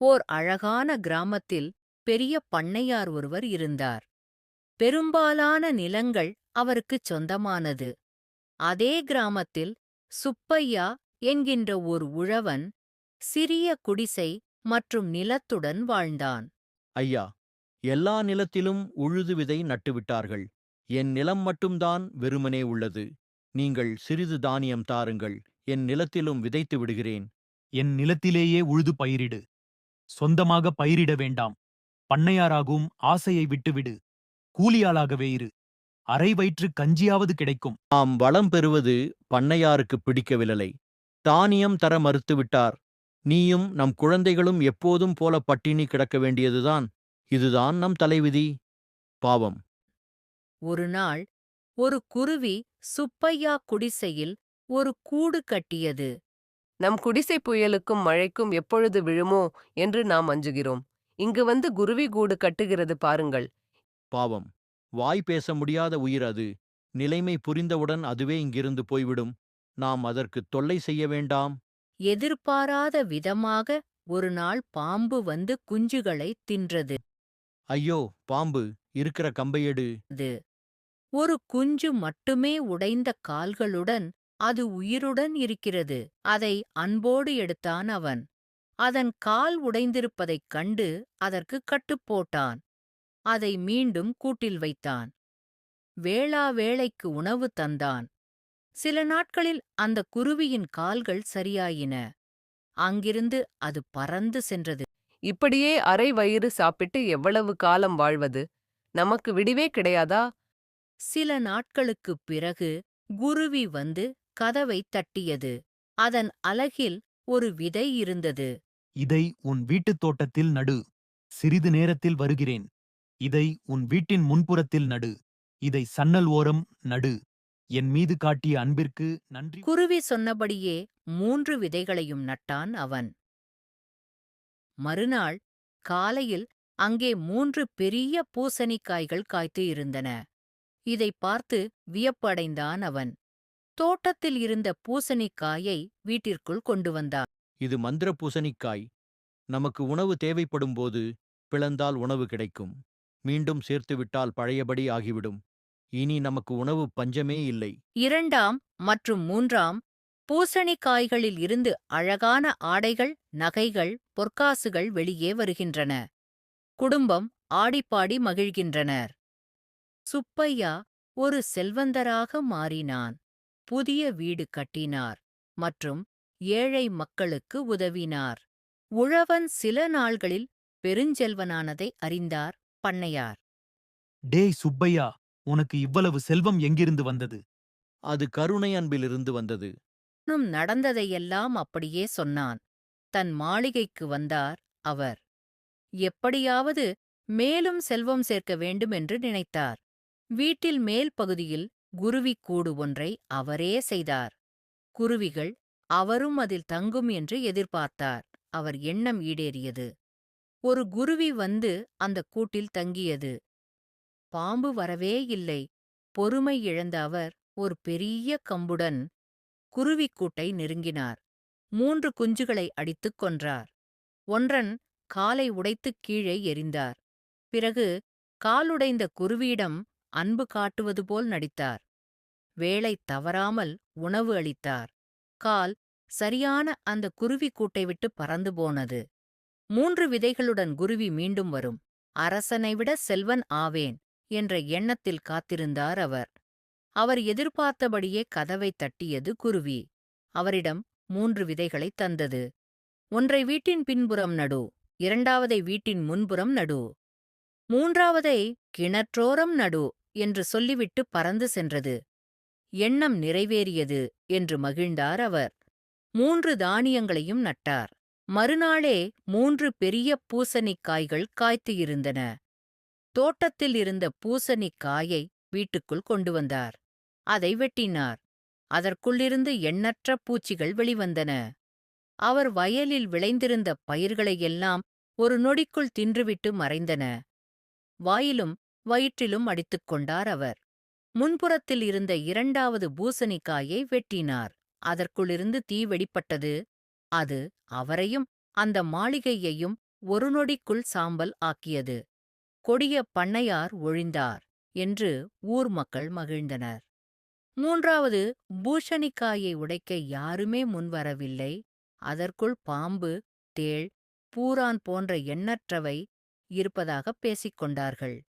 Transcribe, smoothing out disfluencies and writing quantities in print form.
ஓர் அழகான கிராமத்தில் பெரிய பண்ணையார் ஒருவர் இருந்தார். பெரும்பாலான நிலங்கள் அவருக்குச் சொந்தமானது. அதே கிராமத்தில் சுப்பையா என்கின்ற ஓர் உழவன் சிறிய குடிசை மற்றும் நிலத்துடன் வாழ்ந்தான். ஐயா, எல்லா நிலத்திலும் உழுது விதை நட்டுவிட்டார்கள். என் நிலம் மட்டும்தான் வெறுமனே உள்ளது. நீங்கள் சிறிது தானியம் தாருங்கள், என் நிலத்திலும் விதைத்து விடுகிறேன். என் நிலத்திலேயே உழுது பயிரிடு. சொந்தமாக பயிரிட வேண்டாம். பண்ணையாராகும் ஆசையை விட்டுவிடு. கூலியாளாகவே இரு. அரை வயிற்று கஞ்சியாவது கிடைக்கும். நாம் வளம் பெறுவது பண்ணையாருக்குப் பிடிக்கவில்லை. தானியம் தர மறுத்துவிட்டார். நீயும் நம் குழந்தைகளும் எப்போதும் போல பட்டினி கிடக்க வேண்டியதுதான். இதுதான் நம் தலைவிதி. பாவம். ஒருநாள் ஒரு குருவி சுப்பையா குடிசையில் ஒரு கூடு கட்டியது. நம் குடிசை புயலுக்கும் மழைக்கும் எப்பொழுது விழுமோ என்று நாம் அஞ்சுகிறோம். இங்கு வந்து குருவி கூடு கட்டுகிறது பாருங்கள். பாவம். வாய் பேச முடியாத உயிர் அது. நிலைமை புரிந்தவுடன் அதுவே இங்கிருந்து போய்விடும். நாம் அதற்கு தொல்லை செய்ய வேண்டாம். எதிர்பாராத விதமாக ஒருநாள் பாம்பு வந்து குஞ்சுகளைத் தின்றது. ஐயோ, பாம்பு, இருக்கிற கம்பையெடு. ஒரு குஞ்சு மட்டுமே உடைந்த கால்களுடன் அது உயிருடன் இருக்கிறது. அதை அன்போடு எடுத்தான் அவன். அதன் கால் உடைந்திருப்பதைக் கண்டு அதற்கு கட்டுப்போட்டான். அதை மீண்டும் கூட்டில் வைத்தான். வேளா வேளைக்கு உணவு தந்தான். சில நாட்களில் அந்த குருவியின் கால்கள் சரியாயின. அங்கிருந்து அது பறந்து சென்றது. இப்படியே அரை வயிறு சாப்பிட்டு எவ்வளவு காலம் வாழ்வது? நமக்கு விடிவே கிடையாதா? சில நாட்களுக்குப் பிறகு குருவி வந்து கதவைத் தட்டியது. அதன் அலகில் ஒரு விதை இருந்தது. இதை உன் வீட்டுத் தோட்டத்தில் நடு. சிறிது நேரத்தில் வருகிறேன். இதை உன் வீட்டின் முன்புறத்தில் நடு. இதை சன்னல் ஓரம் நடு. என் மீது காட்டிய அன்பிற்கு நன்றி. குருவி சொன்னபடியே 3 விதைகளையும் நட்டான் அவன். மறுநாள் காலையில் அங்கே 3 பெரிய பூசணிக்காய்கள் காய்த்து இருந்தன. இதைப் பார்த்து வியப்படைந்தான் அவன். தோட்டத்தில் இருந்த பூசணிக்காயை வீட்டிற்குள் கொண்டு வந்தான். இது மந்திர பூசணிக்காய். நமக்கு உணவு தேவைப்படும்போது பிளந்தால் உணவு கிடைக்கும். மீண்டும் சேர்த்துவிட்டால் பழையபடி ஆகிவிடும். இனி நமக்கு உணவு பஞ்சமே இல்லை. 2ஆம் மற்றும் 3ஆம் பூசணிக்காய்களில் இருந்து அழகான ஆடைகள், நகைகள், பொற்காசுகள் வெளியே வருகின்றன. குடும்பம் ஆடிப்பாடி மகிழ்கின்றனர். சுப்பையா ஒரு செல்வந்தராக மாறினான். புதிய வீடு கட்டினார் மற்றும் ஏழை மக்களுக்கு உதவினார். உழவன் சில நாள்களில் பெருஞ்செல்வனானதை அறிந்தார் பண்ணையார். டேய் சுப்பையா, உனக்கு இவ்வளவு செல்வம் எங்கிருந்து வந்தது? அது கருணை அன்பிலிருந்து வந்தது. இன்னும் நடந்ததையெல்லாம் அப்படியே சொன்னான். தன் மாளிகைக்கு வந்தார் அவர். எப்படியாவது மேலும் செல்வம் சேர்க்க வேண்டும் என்று நினைத்தார். வீட்டில் மேல் பகுதியில் குருவி கூடு ஒன்றை அவரே செய்தார். குருவிகள் அவரும் அதில் தங்கும் என்று எதிர்பார்த்தார். அவர் எண்ணம் ஈடேறியது. ஒரு குருவி வந்து அந்த கூட்டில் தங்கியது. பாம்பு வரவே இல்லை. பொறுமை இழந்த அவர் ஒரு பெரிய கம்புடன் குருவிக்கூட்டை நெருங்கினார். 3 குஞ்சுகளை அடித்துக் கொன்றார். ஒன்றன் காலை உடைத்துக் கீழே எறிந்தார். பிறகு காலுடைந்த குருவியிடம் அன்பு காட்டுவது போல் நடித்தார். வேளை தவறாமல் உணவு அளித்தார். கால் சரியான அந்த குருவிக்கூட்டை விட்டு பறந்து போனது. 3 விதைகளுடன் குருவி மீண்டும் வரும். அரசனை விட செல்வன் ஆவேன் என்ற எண்ணத்தில் காத்திருந்தார் அவர். அவர் எதிர்பார்த்தபடியே கதவைத் தட்டியது குருவி. அவரிடம் 3 விதைகளைத் தந்தது. ஒன்றை வீட்டின் பின்புறம் நடு, 2ஆவதை வீட்டின் முன்புறம் நடு, 3ஆவதை கிணற்றோரம் நடு என்று சொல்லிவிட்டு பறந்து சென்றது. எண்ணம் நிறைவேறியது என்று மகிழ்ந்தார் அவர். 3 தானியங்களையும் நட்டார். மறுநாளே 3 பெரிய பூசணிக்காய்கள் காய்த்து இருந்தன. தோட்டத்தில் இருந்த பூசணிக்காயை வீட்டுக்குள் கொண்டு வந்தார். அதை வெட்டினார். அதற்குள்ளிருந்து எண்ணற்ற பூச்சிகள் வெளிவந்தன. அவர் வயலில் விளைந்திருந்த பயிர்களையெல்லாம் ஒரு நொடிக்குள் தின்றுவிட்டு மறைந்தன. வாயிலும் வயிற்றிலும் அடித்துக் கொண்டார் அவர். முன்புறத்தில் இருந்த 2ஆவது பூசணிக்காயை வெட்டினார். அதற்குள்ளிருந்து தீ வெளிப்பட்டது. அது அவரையும் அந்த மாளிகையையும் ஒரு நொடிக்குள் சாம்பல் ஆக்கியது. கொடிய பண்ணையார் ஒழிந்தார் என்று ஊர் மக்கள் மகிழ்ந்தனர். 3வது பூஷணிக்காயை உடைக்க யாருமே முன்வரவில்லை. அதற்குள் பாம்பு, தேள், பூரான் போன்ற எண்ணற்றவை இருப்பதாகப் பேசிக் கொண்டார்கள்.